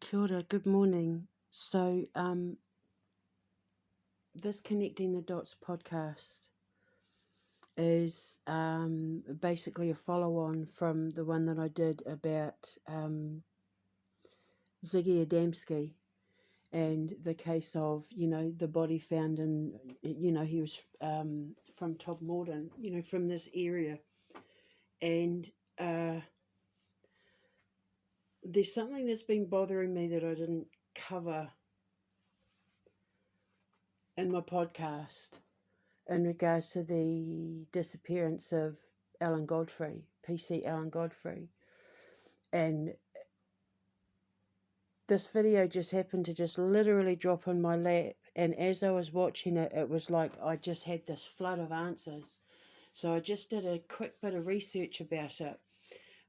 Kia ora, good morning. So, this Connecting the Dots podcast is basically a follow-on from the one that I did about Ziggy Adamski and the case of, the body found in, he was from Todmorden, from this area. And there's something that's been bothering me that I didn't cover in my podcast in regards to the disappearance of Alan Godfrey, PC Alan Godfrey. And this video just happened to just literally drop in my lap. And as I was watching it, it was like I just had this flood of answers. So I just did a quick bit of research about it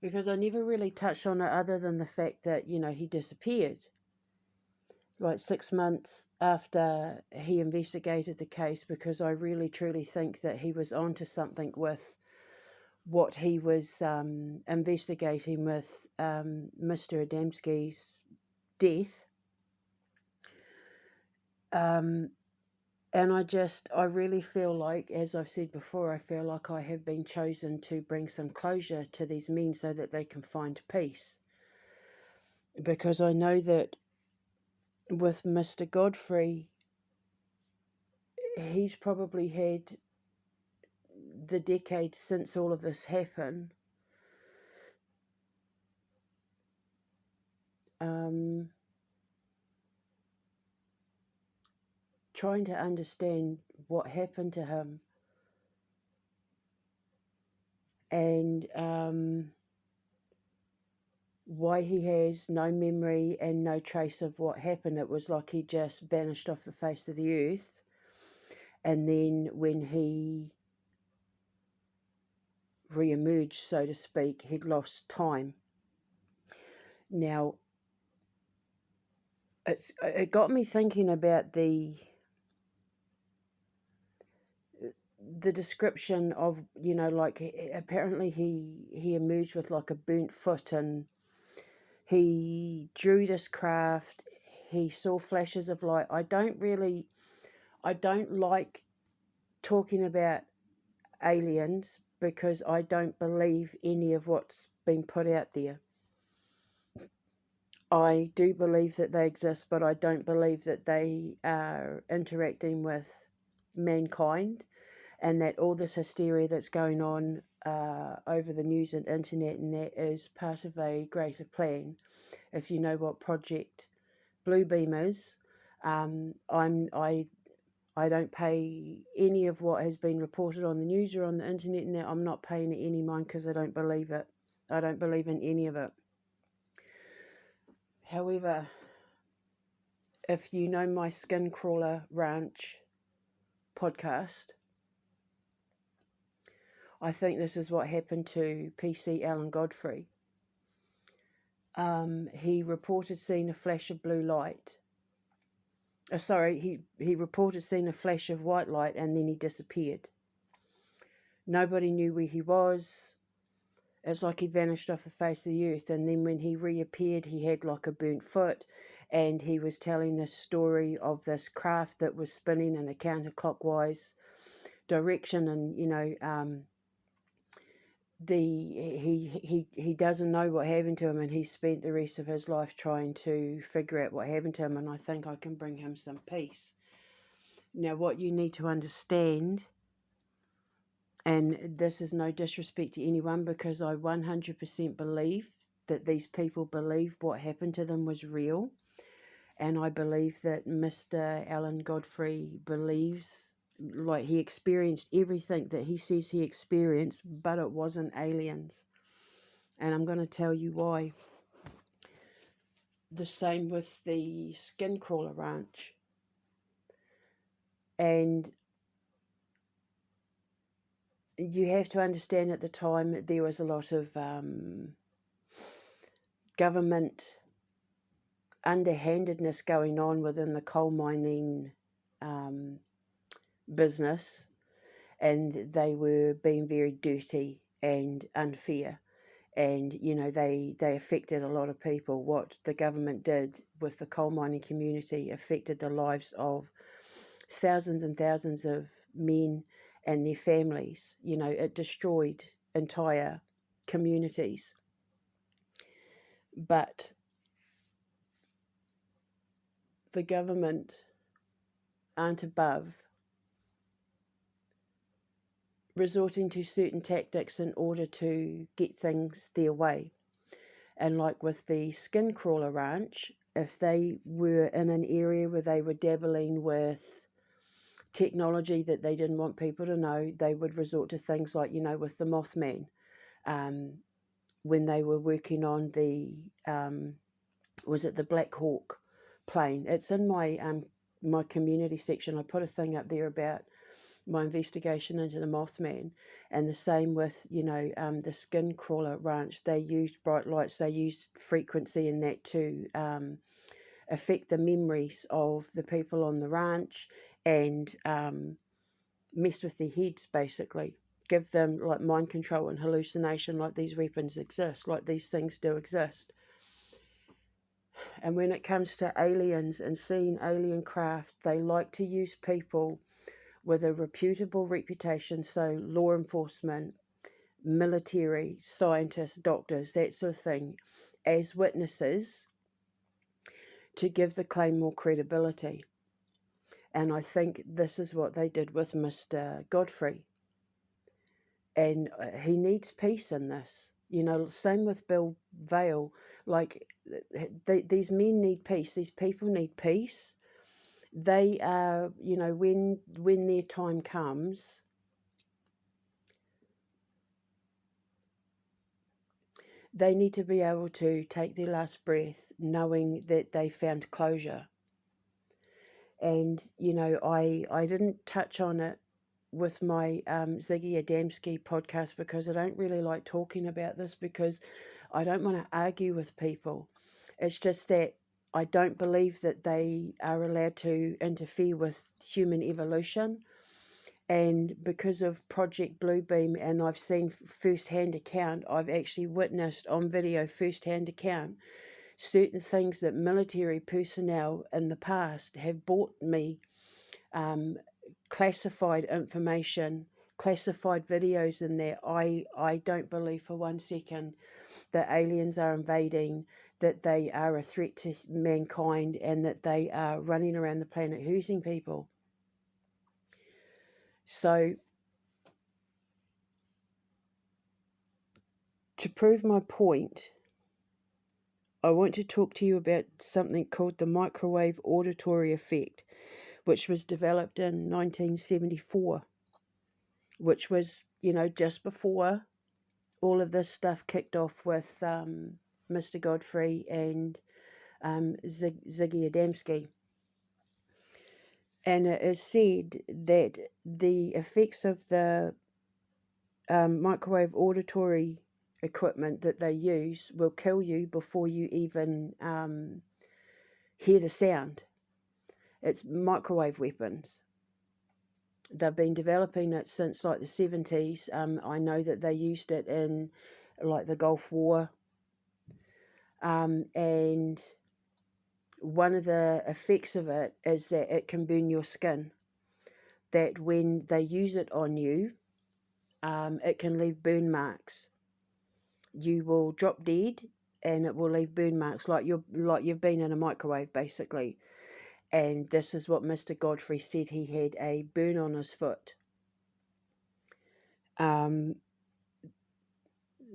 because I never really touched on it other than the fact that, he disappeared. Like 6 months after he investigated the case, because I really truly think that he was onto something with what he was investigating with Mr. Adamski's death. And I really feel like, as I've said before, I feel like I have been chosen to bring some closure to these men so that they can find peace. Because I know that with Mr. Godfrey, he's probably had the decades since all of this happened. Trying to understand what happened to him and why he has no memory and no trace of what happened. It was like he just vanished off the face of the earth. And then when he re-emerged, so to speak, he'd lost time. Now, it got me thinking about the description of, like apparently he emerged with like a burnt foot, and he drew this craft. He saw flashes of light. I don't like talking about aliens because I don't believe any of what's been put out there. I do believe that they exist, but I don't believe that they are interacting with mankind, and that all this hysteria that's going on over the news and internet and that is part of a greater plan. If you know what Project Bluebeam is, I don't pay any of what has been reported on the news or on the internet, and I'm not paying it any mind because I don't believe it. I don't believe in any of it. However, if you know my Skin Crawler Ranch podcast, I think this is what happened to PC Alan Godfrey. He reported seeing a flash of blue light. He reported seeing a flash of white light, and then he disappeared. Nobody knew where he was. It's like he vanished off the face of the earth. And then when he reappeared, he had like a burnt foot, and he was telling this story of this craft that was spinning in a counterclockwise direction. And he doesn't know what happened to him, and he spent the rest of his life trying to figure out what happened to him. And I think I can bring him some peace. Now, what you need to understand, and this is no disrespect to anyone, because I 100% believe that these people believed what happened to them was real. And I believe that Mr. Alan Godfrey believes, like, he experienced everything that he says he experienced, but it wasn't aliens. And I'm going to tell you why. The same with the Skin Crawler Ranch. And you have to understand, at the time there was a lot of government underhandedness going on within the coal mining business, and they were being very dirty and unfair. And, you know, they affected a lot of people. What the government did with the coal mining community affected the lives of thousands and thousands of men and their families. You know, it destroyed entire communities. But the government aren't above resorting to certain tactics in order to get things their way. And like with the skin crawler ranch, if they were in an area where they were dabbling with technology that they didn't want people to know, they would resort to things like, you know, with the Mothman, when they were working on the, was it the Black Hawk plane? It's in my community section. I put a thing up there about my investigation into the Mothman, and the same with, you know, the skin crawler ranch. They used bright lights, they used frequency in that to affect the memories of the people on the ranch, and mess with their heads, basically give them like mind control and hallucination, like these weapons exist, like these things do exist. And when it comes to aliens and seeing alien craft, they like to use people with a reputable reputation, so law enforcement, military, scientists, doctors, that sort of thing, as witnesses to give the claim more credibility. And I think this is what they did with Mr. Godfrey. And he needs peace in this. You know, same with Bill Vale. Like, these men need peace. These people need peace. They are, you know, when their time comes, they need to be able to take their last breath knowing that they found closure. And, you know, I didn't touch on it with my Ziggy Adamski podcast because I don't really like talking about this, because I don't want to argue with people. It's just that I don't believe that they are allowed to interfere with human evolution. And because of Project Bluebeam, and I've seen first-hand account, I've actually witnessed on video first-hand account certain things that military personnel in the past have brought me, classified information, classified videos in there. I don't believe for 1 second that aliens are invading, that they are a threat to mankind, and that they are running around the planet hurting people. So, to prove my point, I want to talk to you about something called the microwave auditory effect, which was developed in 1974, which was, you know, just before all of this stuff kicked off with Mr. Godfrey and Ziggy Adamski. And it is said that the effects of the microwave auditory equipment that they use will kill you before you even hear the sound. It's microwave weapons. They've been developing it since like the 70s. I know that they used it in like the Gulf War. And one of the effects of it is that it can burn your skin. That when they use it on you, it can leave burn marks. You will drop dead, and it will leave burn marks like you've been in a microwave, basically. And this is what Mr. Godfrey said. He had a burn on his foot.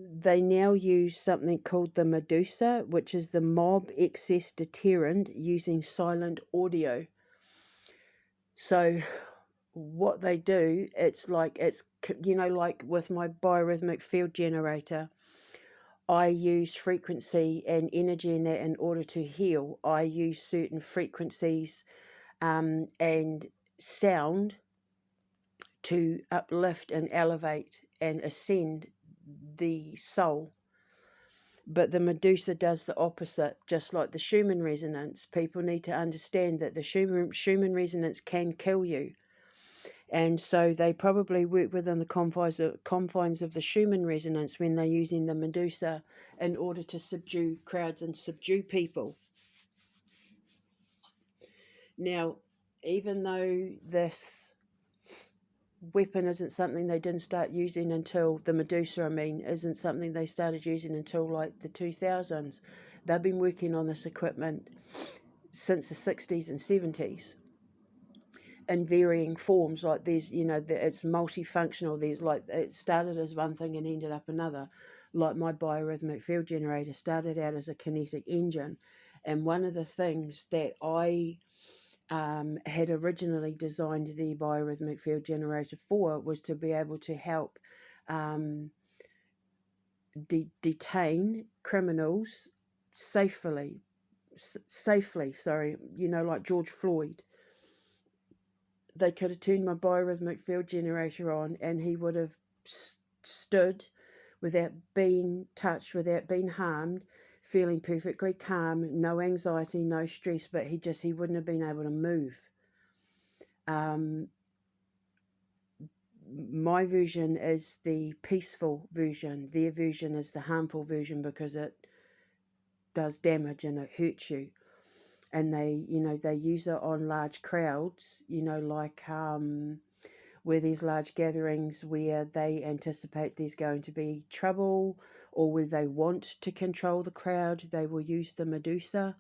They now use something called the Medusa, which is the mob excess deterrent using silent audio. So what they do, it's like with my biorhythmic field generator, I use frequency and energy in that in order to heal. I use certain frequencies and sound to uplift and elevate and ascend the soul. But the Medusa does the opposite, just like the Schumann resonance. People need to understand that the Schumann resonance can kill you. And so they probably work within the confines of the Schumann resonance when they're using the Medusa in order to subdue crowds and subdue people. Now, even though this weapon isn't something they didn't start using until the Medusa, isn't something they started using until like the 2000s. They've been working on this equipment since the 60s and 70s in varying forms. Like there's, it's multifunctional. There's like, it started as one thing and ended up another. Like my biorhythmic field generator started out as a kinetic engine. And one of the things that I had originally designed the biorhythmic field generator for was to be able to help detain criminals safely, like George Floyd. They could have turned my biorhythmic field generator on and he would have stood without being touched, without being harmed, feeling perfectly calm, no anxiety, no stress, but he wouldn't have been able to move. My version is the peaceful version. Their version is the harmful version because it does damage and it hurts you. And they use it on large crowds, like where there's large gatherings where they anticipate there's going to be trouble, or where they want to control the crowd. They will use the Medusa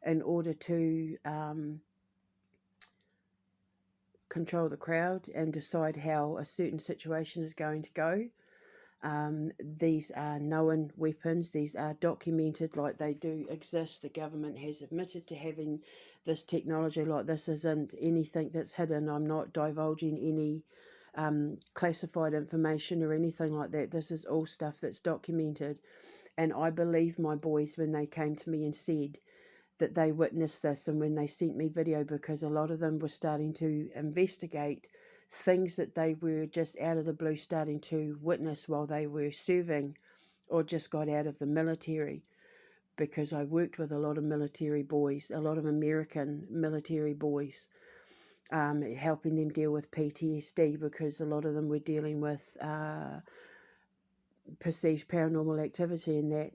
in order to control the crowd and decide how a certain situation is going to go. These are known weapons. These are documented, like they do exist. The government has admitted to having this technology. Like this isn't anything that's hidden. I'm not divulging any classified information or anything like that. This is all stuff that's documented. And I believe my boys when they came to me and said that they witnessed this, and when they sent me video, because a lot of them were starting to investigate things that they were just out of the blue starting to witness while they were serving or just got out of the military, because I worked with a lot of military boys, a lot of American military boys, helping them deal with PTSD, because a lot of them were dealing with perceived paranormal activity, and that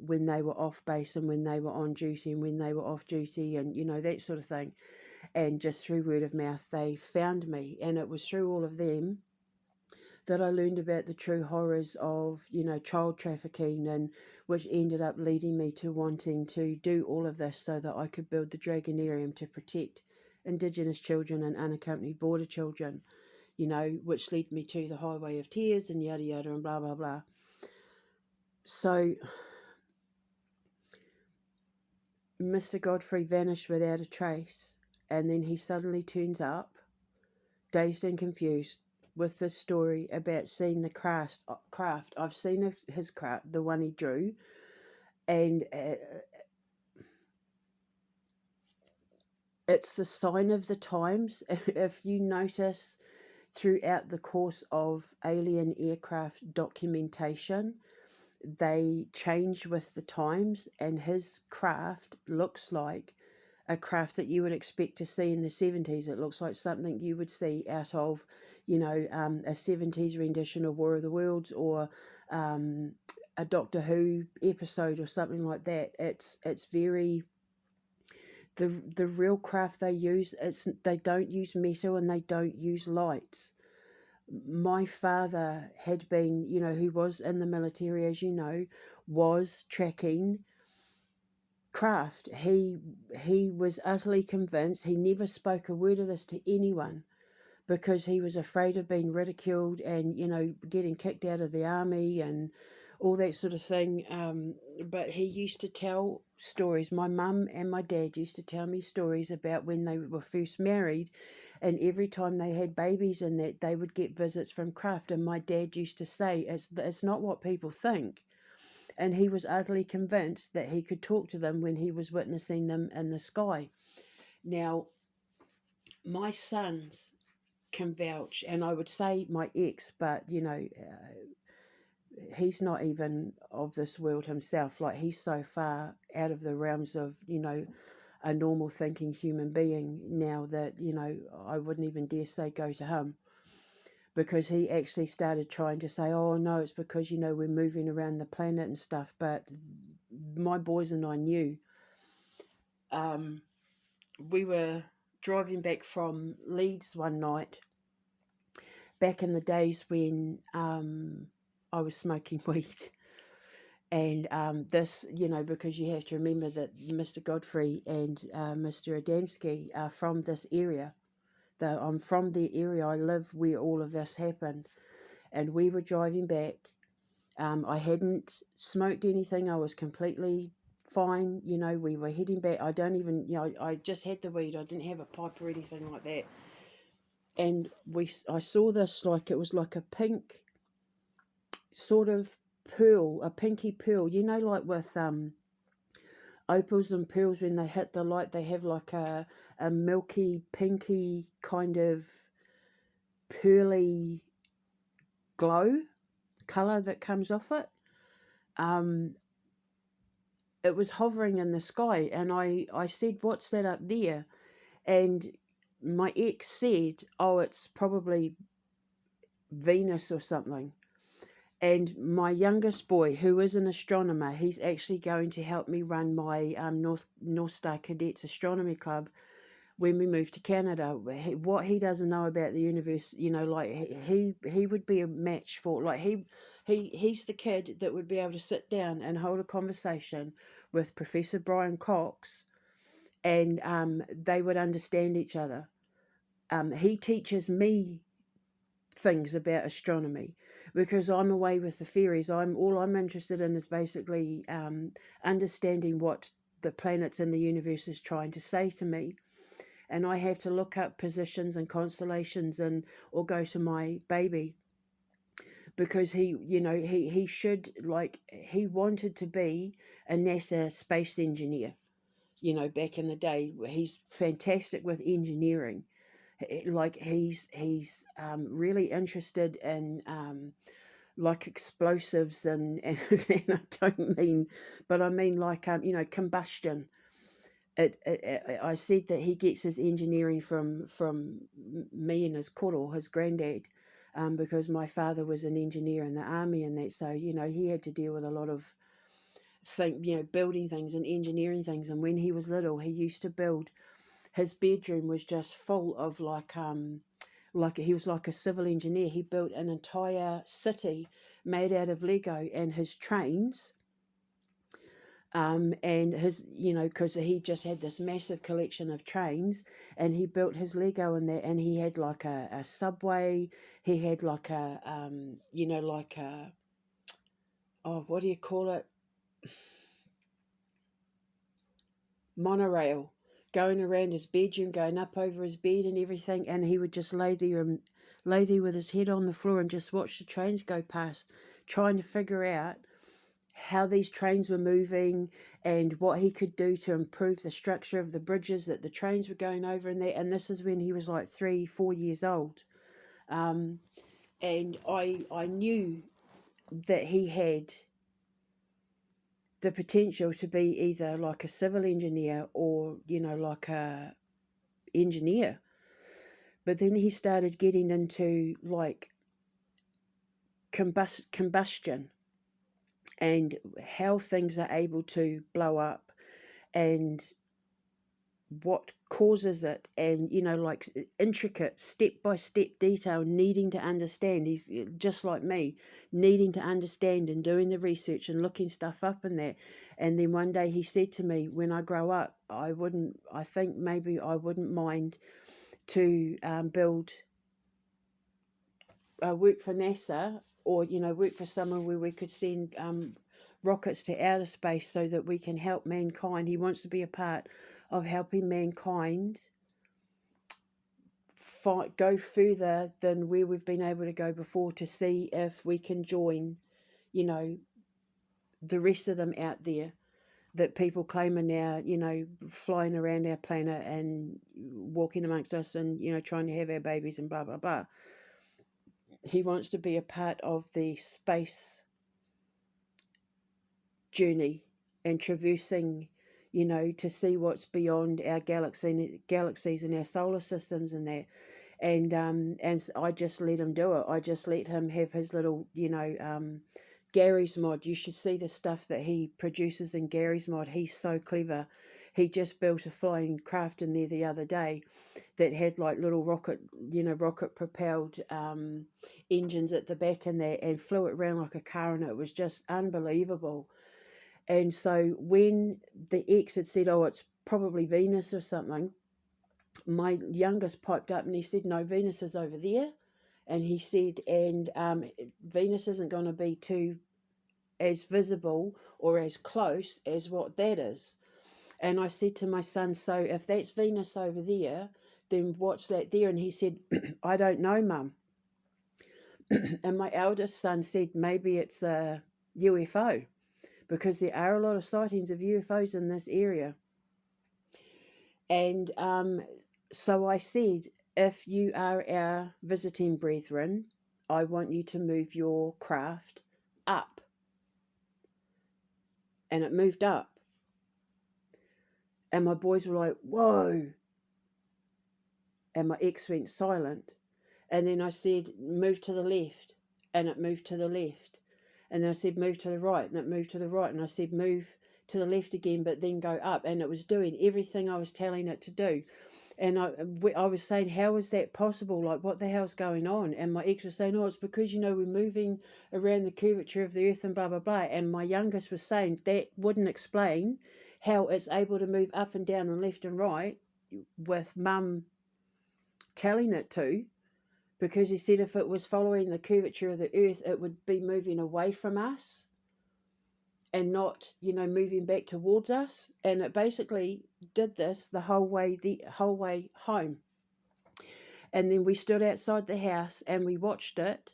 when they were off base and when they were on duty and when they were off duty and that sort of thing. And just through word of mouth they found me, and it was through all of them that I learned about the true horrors of child trafficking, and which ended up leading me to wanting to do all of this so that I could build the Dragonarium to protect Indigenous children and unaccompanied border children, which led me to the Highway of Tears and yada yada and blah blah blah. So Mr. Godfrey vanished without a trace, and then he suddenly turns up, dazed and confused, with this story about seeing the craft. I've seen his craft, the one he drew, and it's the sign of the times. If you notice throughout the course of alien aircraft documentation, they change with the times, and his craft looks like a craft that you would expect to see in the 70s. It looks like something you would see out of, a 70s rendition of War of the Worlds, or a Doctor Who episode or something like that. It's very, the real craft they use, they don't use metal and they don't use lights. My father had been, who was in the military, as you know, was tracking craft. He was utterly convinced. He never spoke a word of this to anyone because he was afraid of being ridiculed and getting kicked out of the army and all that sort of thing. But he used to tell stories. My mum and my dad used to tell me stories about when they were first married, and every time they had babies and that, they would get visits from craft. And my dad used to say, it's not what people think. And he was utterly convinced that he could talk to them when he was witnessing them in the sky. Now, my sons can vouch, and I would say my ex, but he's not even of this world himself. Like, he's so far out of the realms of a normal thinking human being now that, you know, I wouldn't even dare say go to him, because he actually started trying to say, oh no, it's because, you know, we're moving around the planet and stuff. But my boys and I knew. We were driving back from Leeds one night, back in the days when I was smoking weed. And this, you know, because you have to remember that Mr. Godfrey and Mr. Adamski are from this area. I'm from the area, I live where all of this happened. And we were driving back. I hadn't smoked anything. I was completely fine. You know, we were heading back. I don't even, you know, I just had the weed. I didn't have a pipe or anything like that. And I saw this, like, it was like a pink sort of pearl, a pinky pearl, you know, like with opals and pearls, when they hit the light, they have like a milky, pinky kind of pearly glow colour that comes off it. It was hovering in the sky, and I said, what's that up there? And my ex said, oh, it's probably Venus or something. And my youngest boy, who is an astronomer, he's actually going to help me run my North Star Cadets Astronomy Club when we move to Canada. What he doesn't know about the universe, you know, like he would be a match for, like he's the kid that would be able to sit down and hold a conversation with Professor Brian Cox, and they would understand each other. He teaches me things about astronomy because I'm away with the fairies. All I'm interested in is basically understanding what the planets in the universe is trying to say to me. And I have to look up positions and constellations, and or go to my baby, because he, you know, he should, like, he wanted to be a NASA space engineer, you know, back in the day. He's fantastic with engineering. Like he's really interested in like explosives and and I don't mean, but I mean like you know, combustion. I said that he gets his engineering from me and his koro, his granddad, because my father was an engineer in the army and that. So, you know, he had to deal with a lot of building things and engineering things. And when he was little, he used to build. His bedroom was just full of like he was like a civil engineer. He built an entire city made out of Lego, and his trains. And his, you know, because he just had this massive collection of trains, and he built his Lego in there, and he had like a subway, he had like a, you know, like a, oh, what do you call it? Monorail going around his bedroom, going up over his bed and everything, and he would just lay there with his head on the floor and just watch the trains go past, trying to figure out how these trains were moving and what he could do to improve the structure of the bridges that the trains were going over in there. And this is when he was like 3-4 years old. And I knew that he had the potential to be either like a civil engineer or, you know, like a engineer. But then he started getting into like combustion and how things are able to blow up and what causes it, and, you know, like intricate step-by-step detail, needing to understand. He's just like me, needing to understand and doing the research and looking stuff up in there. And then one day he said to me, when I grow up, I think maybe I wouldn't mind to build work for NASA, or, you know, work for someone where we could send rockets to outer space so that we can help mankind. He wants to be a part of helping mankind go further than where we've been able to go before, to see if we can join, you know, the rest of them out there that people claim are now, you know, flying around our planet and walking amongst us and, you know, trying to have our babies and blah, blah, blah. He wants to be a part of the space journey and traversing, you know, to see what's beyond our galaxies and our solar systems and that. And I just let him do it. I just let him have his little, you know, Gary's Mod. You should see the stuff that he produces in Gary's Mod. He's so clever. He just built a flying craft in there the other day that had like little rocket, you know, rocket propelled engines at the back and that, and flew it around like a car, and it was just unbelievable. And so when the ex had said, oh, it's probably Venus or something, my youngest piped up and he said, no, Venus is over there. And he said, and Venus isn't going to be too as visible or as close as what that is. And I said to my son, so if that's Venus over there, then what's that there? And he said, I don't know, Mum. And my eldest son said, maybe it's a UFO, because there are a lot of sightings of UFOs in this area. And so I said, if you are our visiting brethren, I want you to move your craft up. And it moved up. And my boys were like, whoa. And my ex went silent. And then I said, move to the left. And it moved to the left. And then I said, move to the right. And it moved to the right. And I said, move to the left again, but then go up. And it was doing everything I was telling it to do. And I was saying, how is that possible? Like, what the hell's going on? And my ex was saying, oh, it's because, you know, we're moving around the curvature of the earth and blah, blah, blah. And my youngest was saying that wouldn't explain how it's able to move up and down and left and right with Mum telling it to. Because he said if it was following the curvature of the earth, it would be moving away from us and not, you know, moving back towards us. And it basically did this the whole way home. And then we stood outside the house and we watched it,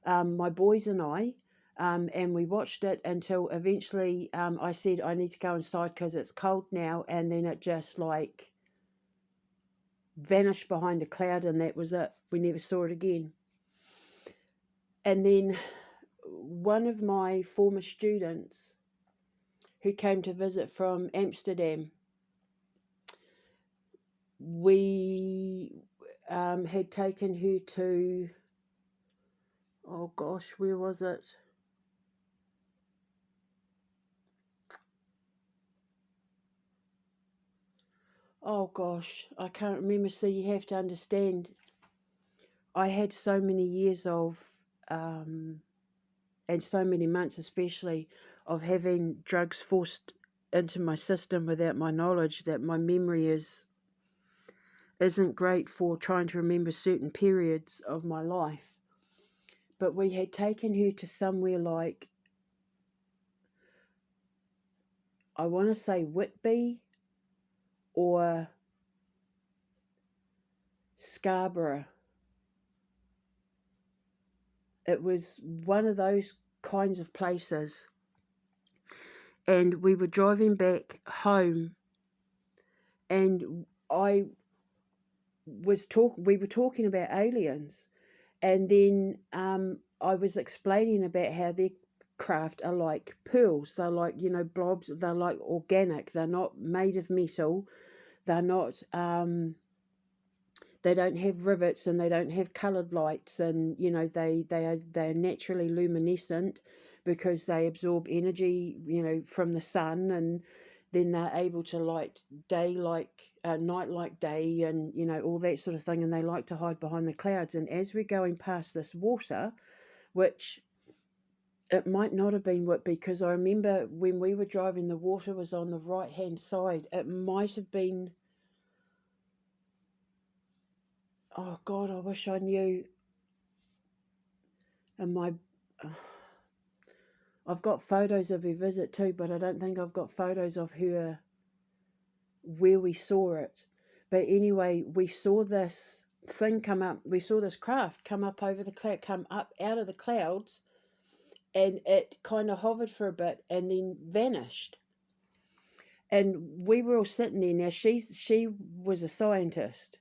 my boys and I, and we watched it until eventually I said, I need to go inside because it's cold now. And then it just like vanished behind a cloud, and that was it. We never saw it again. And then one of my former students who came to visit from Amsterdam, we had taken her to, oh gosh, where was it? Oh gosh, I can't remember. So you have to understand, I had so many years of, and so many months especially, of having drugs forced into my system without my knowledge, that my memory isn't great for trying to remember certain periods of my life. But we had taken her to somewhere like, I want to say Whitby or Scarborough. It was one of those kinds of places. And we were driving back home, and we were talking about aliens, and then I was explaining about how their craft are like pearls. They're like, you know, blobs. They're like organic. They're not made of metal. They're not. They don't have rivets, and they don't have coloured lights, and you know they are naturally luminescent because they absorb energy, you know, from the sun, and then they're able to light day like night like day, and you know, all that sort of thing. And they like to hide behind the clouds. And as we're going past this water, which it might not have been what, because I remember when we were driving, the water was on the right hand side. It might have been, oh God, I wish I knew. And I've got photos of her visit too, but I don't think I've got photos of her where we saw it. But anyway, we saw this thing come up. We saw this craft come up over the cloud, come up out of the clouds, and it kind of hovered for a bit and then vanished. And we were all sitting there. Now she was a scientist.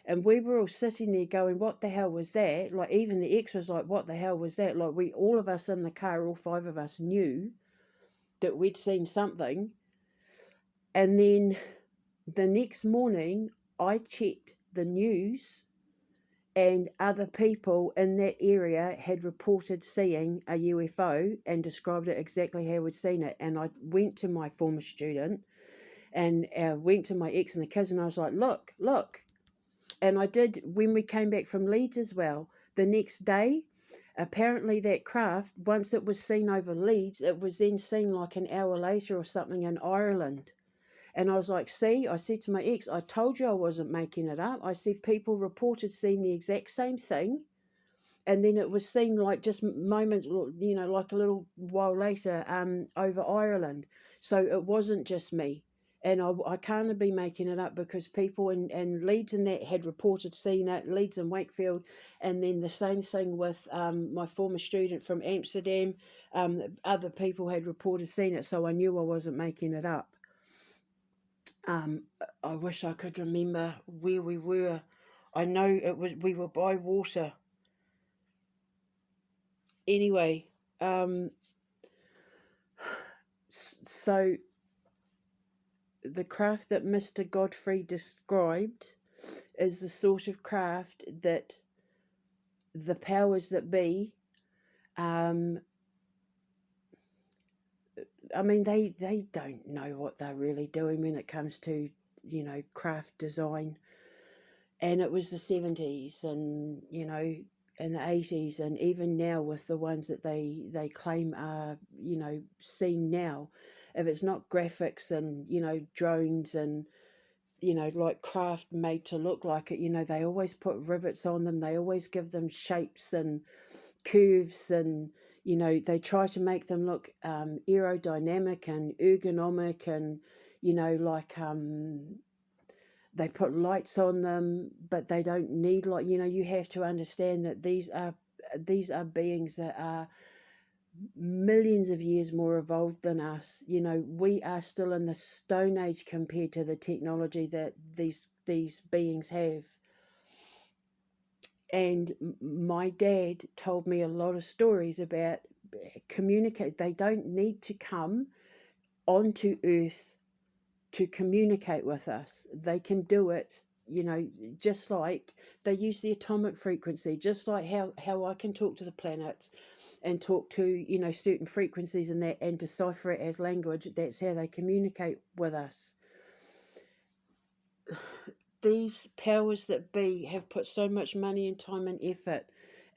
And we were all sitting there going, what the hell was that? Like, even the ex was like, what the hell was that? Like, all of us in the car, all 5 of us knew that we'd seen something. And then the next morning, I checked the news, and other people in that area had reported seeing a UFO and described it exactly how we'd seen it. And I went to my former student and went to my ex and the kids, and I was like, look, look. And I did when we came back from Leeds as well. The next day, apparently that craft, once it was seen over Leeds, it was then seen like an hour later or something in Ireland. And I was like, see, I said to my ex, I told you I wasn't making it up. I said people reported seeing the exact same thing. And then it was seen like just moments, like a little while later over Ireland. So it wasn't just me. And I can't be making it up, because people in Leeds and that had reported seeing it, Leeds and Wakefield. And then the same thing with my former student from Amsterdam. Other people had reported seeing it, so I knew I wasn't making it up. I wish I could remember where we were. I know we were by water. Anyway, so the craft that Mr. Godfrey described is the sort of craft that the powers that be, I mean, they don't know what they're really doing when it comes to, craft design. And it was the 70s and, and the 80s, and even now with the ones that they claim are, seen now. If it's not graphics and, drones and, like craft made to look like it, they always put rivets on them. They always give them shapes and curves, and, they try to make them look aerodynamic and ergonomic, and, like they put lights on them, but they don't need light. You have to understand that these are beings that are millions of years more evolved than us. We are still in the Stone Age compared to the technology that these beings have. And my dad told me a lot of stories about communicate. They don't need to come onto Earth to communicate with us. They can do it, just like they use the atomic frequency, just like how I can talk to the planets and talk to, certain frequencies and that, and decipher it as language. That's how they communicate with us. These powers that be have put so much money and time and effort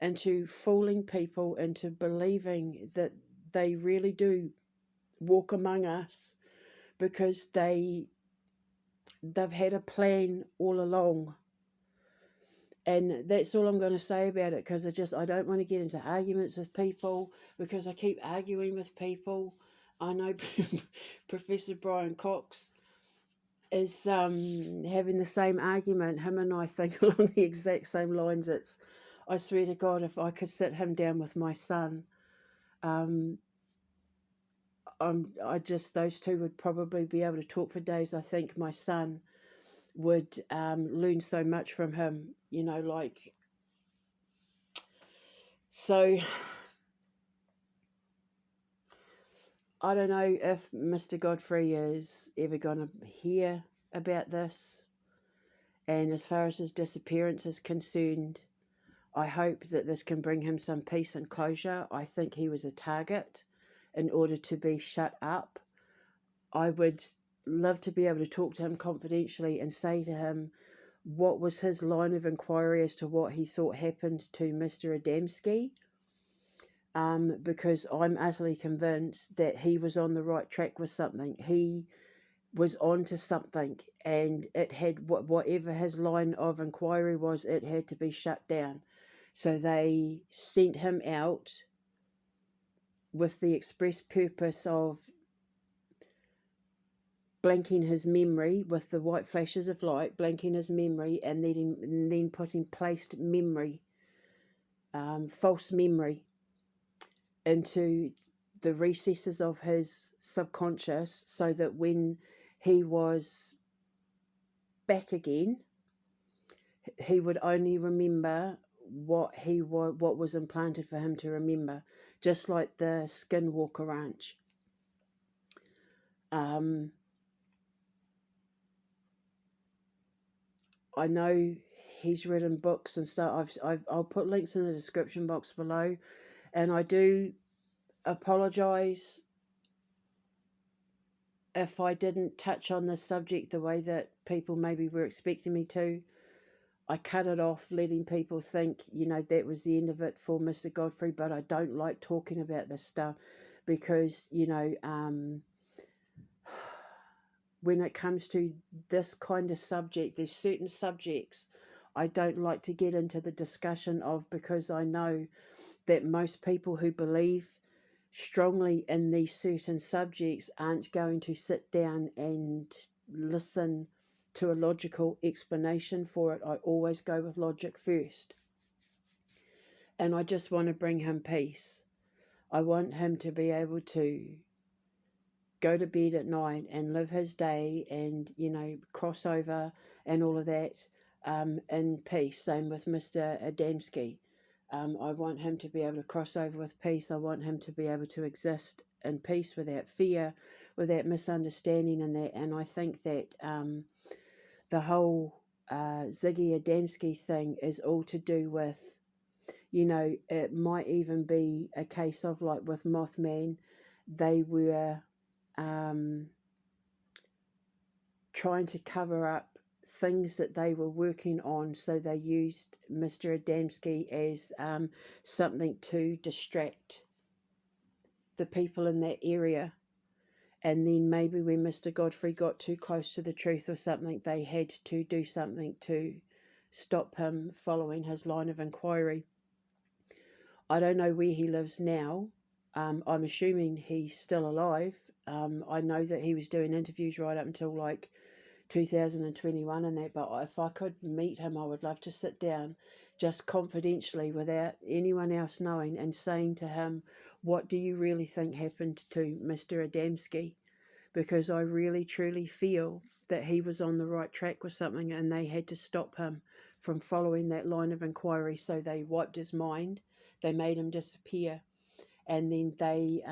into fooling people into believing that they really do walk among us, because they've had a plan all along. And that's all I'm going to say about it, because I don't want to get into arguments with people, because I keep arguing with people. I know Professor Brian Cox is having the same argument. Him and I think along the exact same lines. I swear to God, if I could sit him down with my son, those two would probably be able to talk for days. I think my son would learn so much from him, so I don't know if Mr. Godfrey is ever going to hear about this. And as far as his disappearance is concerned, I hope that this can bring him some peace and closure. I think he was a target in order to be shut up. I would love to be able to talk to him confidentially and say to him what was his line of inquiry as to what he thought happened to Mr. Adamski. Because I'm utterly convinced that he was on the right track with something. He was on to something, and it had, whatever his line of inquiry was, it had to be shut down. So they sent him out with the express purpose of blanking his memory with the white flashes of light, blanking his memory, and then putting placed memory, false memory, into the recesses of his subconscious, so that when he was back again, he would only remember what was implanted for him to remember, just like the Skinwalker Ranch. I know he's written books and stuff. I'll put links in the description box below, and I do apologise if I didn't touch on this subject the way that people maybe were expecting me to. I cut it off, letting people think, that was the end of it for Mr. Godfrey, but I don't like talking about this stuff because, when it comes to this kind of subject, there's certain subjects I don't like to get into the discussion of, because I know that most people who believe strongly in these certain subjects aren't going to sit down and listen to a logical explanation for it. I always go with logic first. And I just want to bring him peace. I want him to be able to go to bed at night and live his day and, cross over and all of that in peace. Same with Mr. Adamski. I want him to be able to cross over with peace. I want him to be able to exist in peace without fear, without misunderstanding and that. And I think that the whole Ziggy Adamski thing is all to do with, it might even be a case of like with Mothman, they were trying to cover up things that they were working on, so they used Mr. Adamski as something to distract the people in that area. And then maybe when Mr. Godfrey got too close to the truth or something, they had to do something to stop him following his line of inquiry. I don't know where he lives now. I'm assuming he's still alive. I know that he was doing interviews right up until like 2021 and that, but if I could meet him, I would love to sit down just confidentially without anyone else knowing and saying to him, what do you really think happened to Mr. Adamski? Because I really truly feel that he was on the right track with something and they had to stop him from following that line of inquiry. So they wiped his mind, they made him disappear, and then they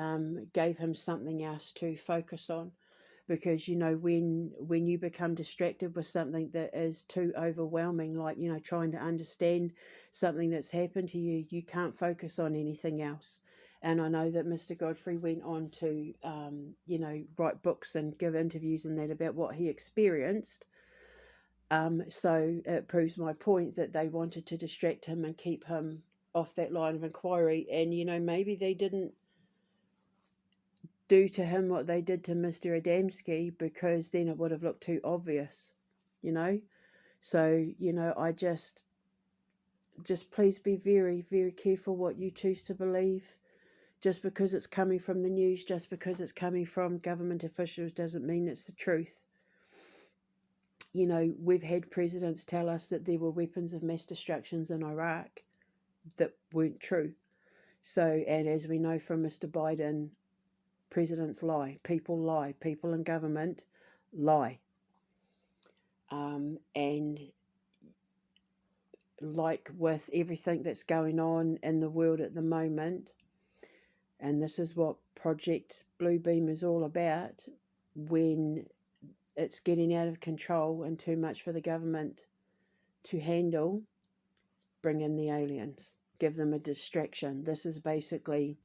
gave him something else to focus on. Because, when you become distracted with something that is too overwhelming, like, trying to understand something that's happened to you, you can't focus on anything else. And I know that Mr. Godfrey went on to, write books and give interviews and that about what he experienced. So it proves my point that they wanted to distract him and keep him off that line of inquiry. And, maybe they didn't do to him what they did to Mr. Adamski, because then it would have looked too obvious, So, I just please be very, very careful what you choose to believe. Just because it's coming from the news, just because it's coming from government officials, doesn't mean it's the truth. We've had presidents tell us that there were weapons of mass destructions in Iraq that weren't true. So, and as we know from Mr. Biden, presidents lie, people in government lie. And like with everything that's going on in the world at the moment, and this is what Project Bluebeam is all about, when it's getting out of control and too much for the government to handle, bring in the aliens, give them a distraction. This is basically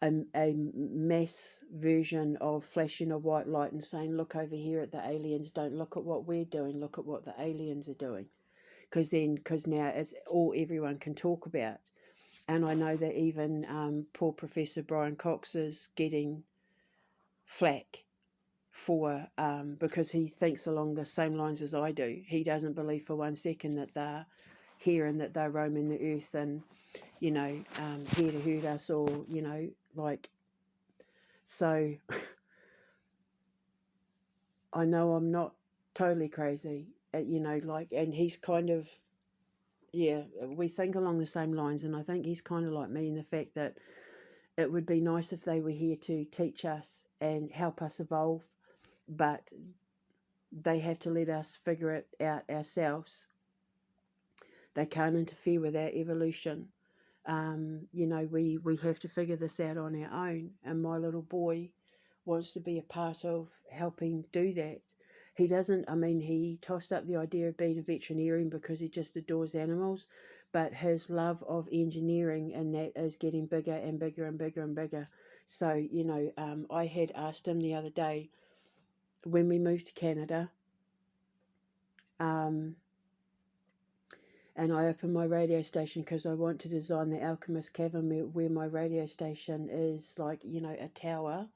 a mass version of flashing a white light and saying, look over here at the aliens, don't look at what we're doing, look at what the aliens are doing. Because now it's all everyone can talk about. And I know that even poor Professor Brian Cox is getting flack for, because he thinks along the same lines as I do. He doesn't believe for 1 second that they're here and that they're roaming the earth and, here to hurt us, or, so I know I'm not totally crazy, and he's kind of, we think along the same lines, and I think he's kind of like me in the fact that it would be nice if they were here to teach us and help us evolve, but they have to let us figure it out ourselves. They can't interfere with our evolution. We have to figure this out on our own, and my little boy wants to be a part of helping do that. He doesn't, I mean, he tossed up the idea of being a veterinarian because he just adores animals, but his love of engineering and that is getting bigger and bigger and bigger and bigger. So, I had asked him the other day when we moved to Canada, and I opened my radio station because I want to design the Alchemist Cavern where my radio station is like, a tower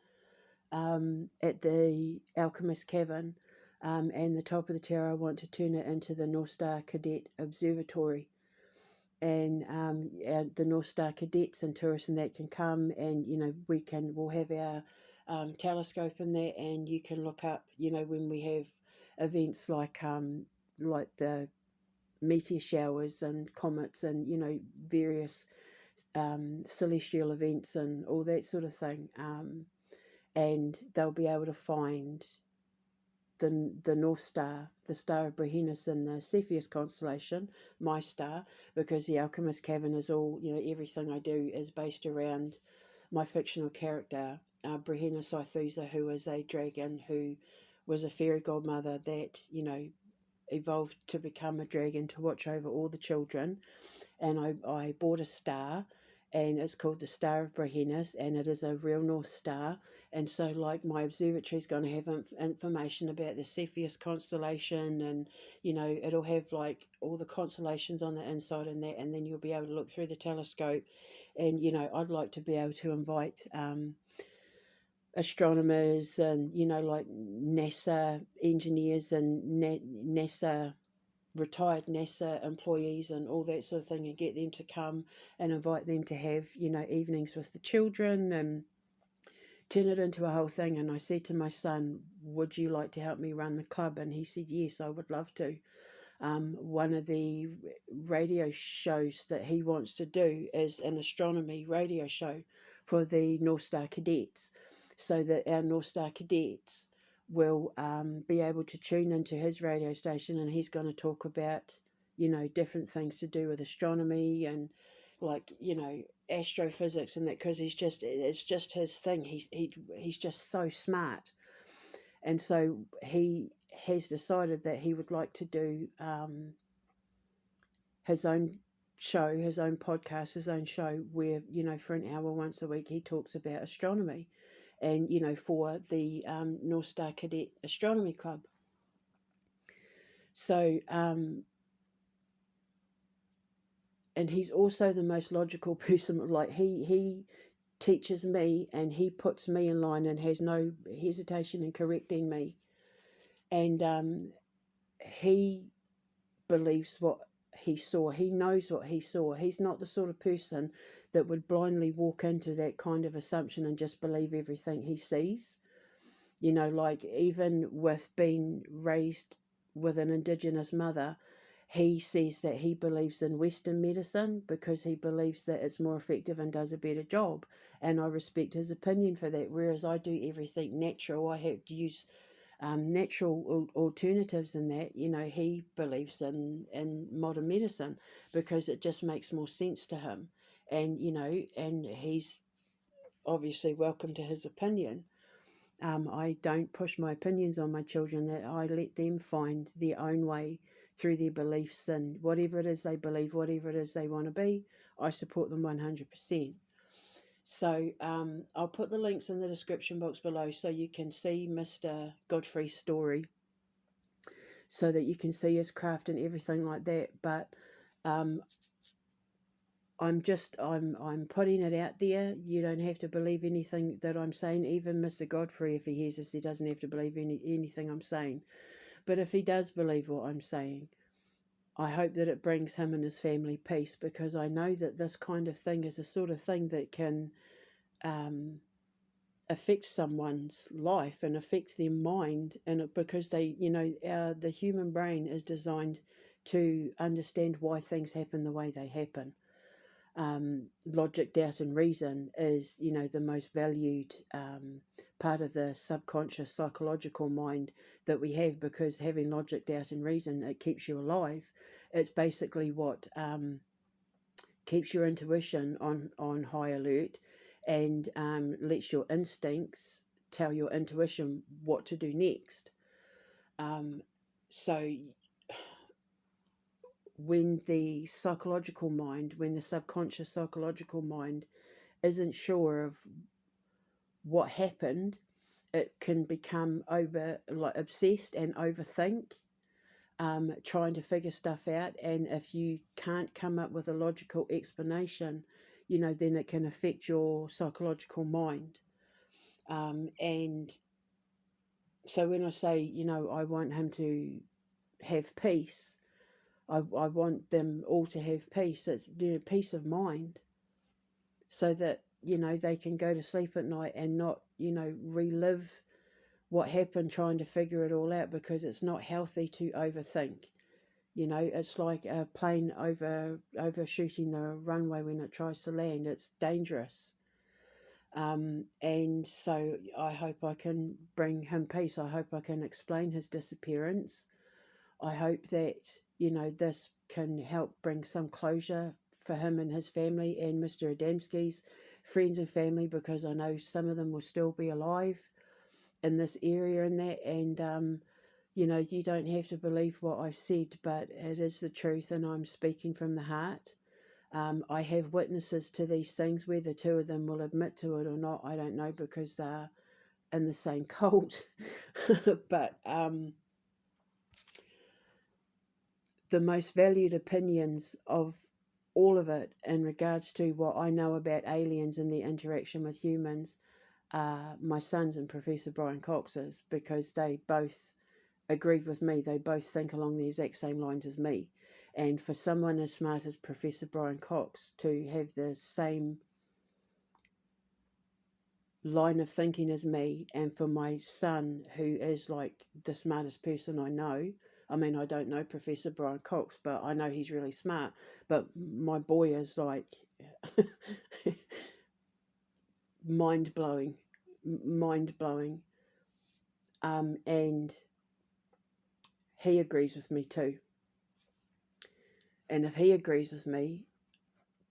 at the Alchemist Cavern. And the top of the tower, I want to turn it into the North Star Cadet Observatory. And the North Star cadets and tourists and that can come, and we'll have our telescope in there, and you can look up, when we have events like the meteor showers and comets and various celestial events and all that sort of thing, and they'll be able to find the North Star, the Star of Brihenus in the Cepheus constellation, my star, because the Alchemist Cavern is all, everything I do is based around my fictional character, Brihenus Aithusa, who is a dragon who was a fairy godmother that, evolved to become a dragon to watch over all the children. And I bought a star, and it's called the Star of Brihenus, and it is a real North Star. And so, like, my observatory is going to have information about the Cepheus constellation, and it'll have like all the constellations on the inside and that, and then you'll be able to look through the telescope. And I'd like to be able to invite astronomers and like NASA engineers and NASA retired NASA employees and all that sort of thing, and get them to come and invite them to have evenings with the children and turn it into a whole thing. And I said to my son, would you like to help me run the club? And he said, yes, I would love to. One of the radio shows that he wants to do is an astronomy radio show for the North Star cadets, so that our North Star cadets will be able to tune into his radio station, and he's going to talk about different things to do with astronomy and like astrophysics and that, because it's just his thing. He's just so smart. And so he has decided that he would like to do his own show, his own podcast, his own show where, for an hour once a week he talks about astronomy, and, for the North Star Cadet Astronomy Club. So, and he's also the most logical person. Like, he teaches me and he puts me in line and has no hesitation in correcting me. And he believes what he saw. He knows what he saw. He's not the sort of person that would blindly walk into that kind of assumption and just believe everything he sees. Like, even with being raised with an Indigenous mother, he says that he believes in Western medicine because he believes that it's more effective and does a better job. And I respect his opinion for that, whereas I do everything natural. I have to use natural alternatives in that. He believes in modern medicine because it just makes more sense to him. And, and he's obviously welcome to his opinion. I don't push my opinions on my children, that I let them find their own way through their beliefs, and whatever it is they believe, whatever it is they want to be, I support them 100%. So I'll put the links in the description box below so you can see Mr. Godfrey's story, so that you can see his craft and everything like that. But I'm putting it out there. You don't have to believe anything that I'm saying. Even Mr. Godfrey, if he hears this, he doesn't have to believe anything I'm saying. But if he does believe what I'm saying, I hope that it brings him and his family peace, because I know that this kind of thing is the sort of thing that can affect someone's life and affect their mind, and because they, the human brain is designed to understand why things happen the way they happen. Logic, doubt and reason is, the most valued part of the subconscious psychological mind that we have, because having logic, doubt and reason, it keeps you alive. It's basically what keeps your intuition on high alert, and lets your instincts tell your intuition what to do next. So when the psychological mind, when the subconscious psychological mind isn't sure of what happened, it can become obsessed and overthink, trying to figure stuff out. And if you can't come up with a logical explanation, then it can affect your psychological mind. And so when I say, I want him to have peace, I want them all to have peace. It's peace of mind, so that they can go to sleep at night and not relive what happened trying to figure it all out, because it's not healthy to overthink. It's like a plane overshooting the runway when it tries to land. It's dangerous. And so I hope I can bring him peace. I hope I can explain his disappearance. I hope that, this can help bring some closure for him and his family and Mr. Adamski's friends and family, because I know some of them will still be alive in this area and that. And, you don't have to believe what I've said, but it is the truth, and I'm speaking from the heart. I have witnesses to these things. Whether two of them will admit to it or not, I don't know, because they're in the same cult. But the most valued opinions of all of it in regards to what I know about aliens and their interaction with humans are my son's and Professor Brian Cox's, because they both agreed with me. They both think along the exact same lines as me. And for someone as smart as Professor Brian Cox to have the same line of thinking as me, and for my son, who is like the smartest person I know. I mean, I don't know Professor Brian Cox, but I know he's really smart. But my boy is like mind blowing. And he agrees with me too. And if he agrees with me,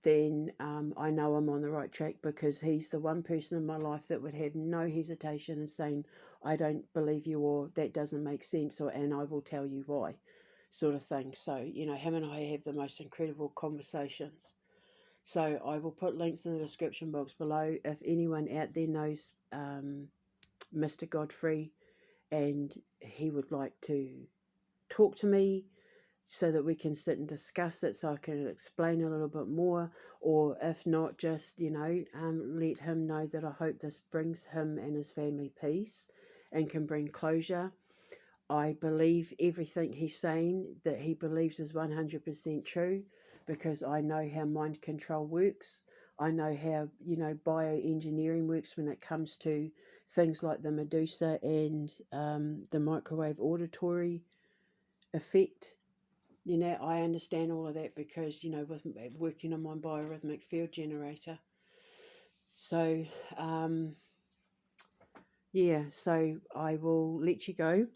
then I know I'm on the right track, because he's the one person in my life that would have no hesitation in saying, I don't believe you, or that doesn't make sense, and I will tell you why, sort of thing. So, him and I have the most incredible conversations. So I will put links in the description box below. If anyone out there knows Mr. Godfrey and he would like to talk to me, so that we can sit and discuss it, so I can explain a little bit more. Or if not, just, let him know that I hope this brings him and his family peace and can bring closure. I believe everything he's saying that he believes is 100% true, because I know how mind control works. I know how, bioengineering works when it comes to things like the Medusa and the microwave auditory effect. I understand all of that, because, with working on my biorhythmic field generator. So, so I will let you go.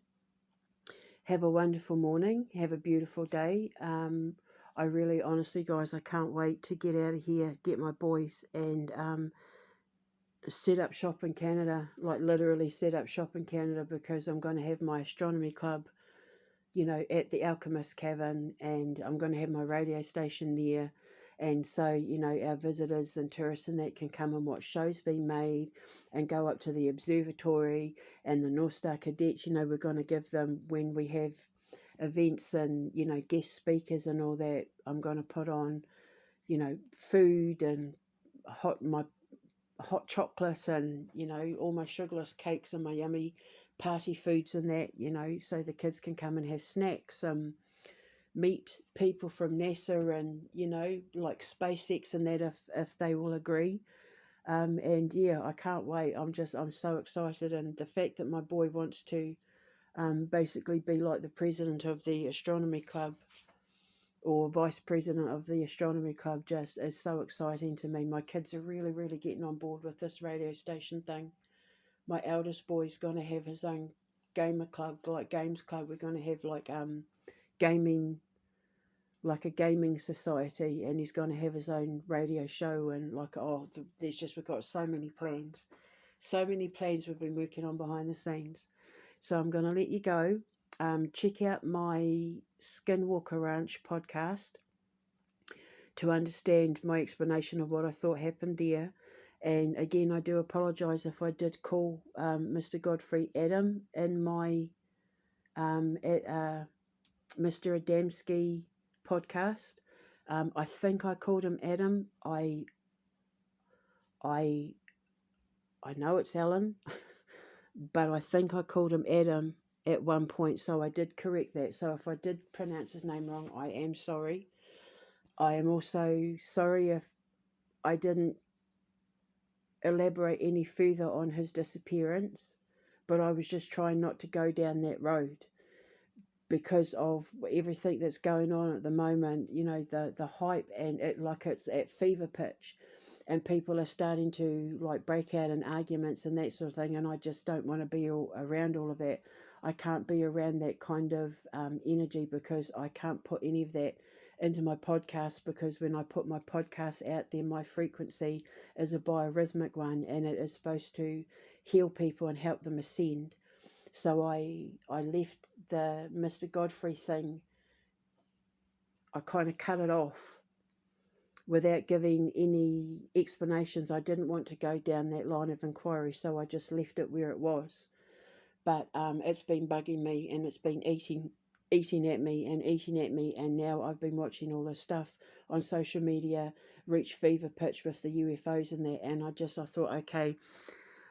Have a wonderful morning. Have a beautiful day. I really, honestly, guys, I can't wait to get out of here, get my boys, and set up shop in Canada, like literally set up shop in Canada, because I'm going to have my astronomy club at the Alchemist Cavern, and I'm going to have my radio station there. And so, our visitors and tourists and that can come and watch shows being made and go up to the observatory. And the North Star Cadets, we're going to give them, when we have events and, guest speakers and all that, I'm going to put on, food and my hot chocolate and, all my sugarless cakes and my yummy party foods and that, so the kids can come and have snacks, meet people from NASA and, like SpaceX and that, if they will agree. And yeah, I can't wait. I'm so excited. And the fact that my boy wants to basically be like the president of the astronomy club, or vice president of the astronomy club, just is so exciting to me. My kids are really, really getting on board with this radio station thing. My eldest boy's going to have his own gamer club, like games club. We're going to have like gaming, like a gaming society, and he's going to have his own radio show. And like, we've got so many plans we've been working on behind the scenes. So I'm going to let you go. check out my Skinwalker Ranch podcast to understand my explanation of what I thought happened there. And again, I do apologise if I did call Mr. Godfrey Adam in my Mr. Adamski podcast. I think I called him Adam. I know it's Alan, but I think I called him Adam at one point, so I did correct that. So if I did pronounce his name wrong, I am sorry. I am also sorry if I didn't elaborate any further on his disappearance, but I was just trying not to go down that road because of everything that's going on at the moment. You know, the hype, and it's at fever pitch, and people are starting to like break out in arguments and that sort of thing, and I just don't want to be around all of that. I can't be around that kind of energy, because I can't put any of that into my podcast, because when I put my podcast out there, my frequency is a biorhythmic one, and it is supposed to heal people and help them ascend. So I left the Mr. Godfrey thing, I kind of cut it off without giving any explanations. I didn't want to go down that line of inquiry, so I just left it where it was. But it's been bugging me, and it's been eating at me, and now I've been watching all this stuff on social media reach fever pitch with the UFOs and that, and I thought, okay,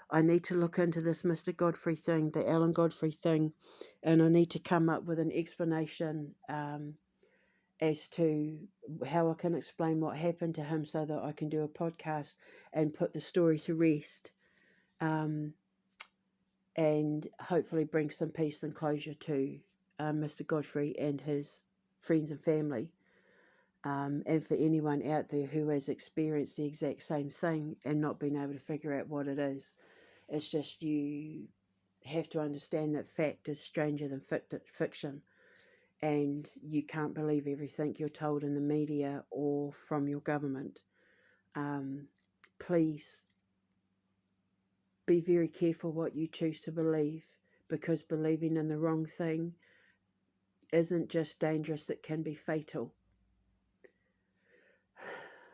I need to look into this Mr. Godfrey thing, the Alan Godfrey thing, and I need to come up with an explanation as to how I can explain what happened to him, so that I can do a podcast and put the story to rest, and hopefully bring some peace and closure to Mr. Godfrey and his friends and family. And for anyone out there who has experienced the exact same thing and not been able to figure out what it is, it's just, you have to understand that fact is stranger than fiction, and you can't believe everything you're told in the media or from your government. Please be very careful what you choose to believe, because believing in the wrong thing isn't just dangerous, it can be fatal.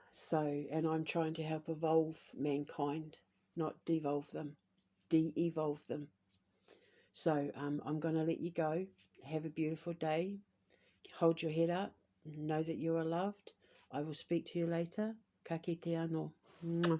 So, and I'm trying to help evolve mankind, not de-evolve them. So I'm going to let you go. Have a beautiful day. Hold your head up. Know that you are loved. I will speak to you later. Ka kite anō. Mwah.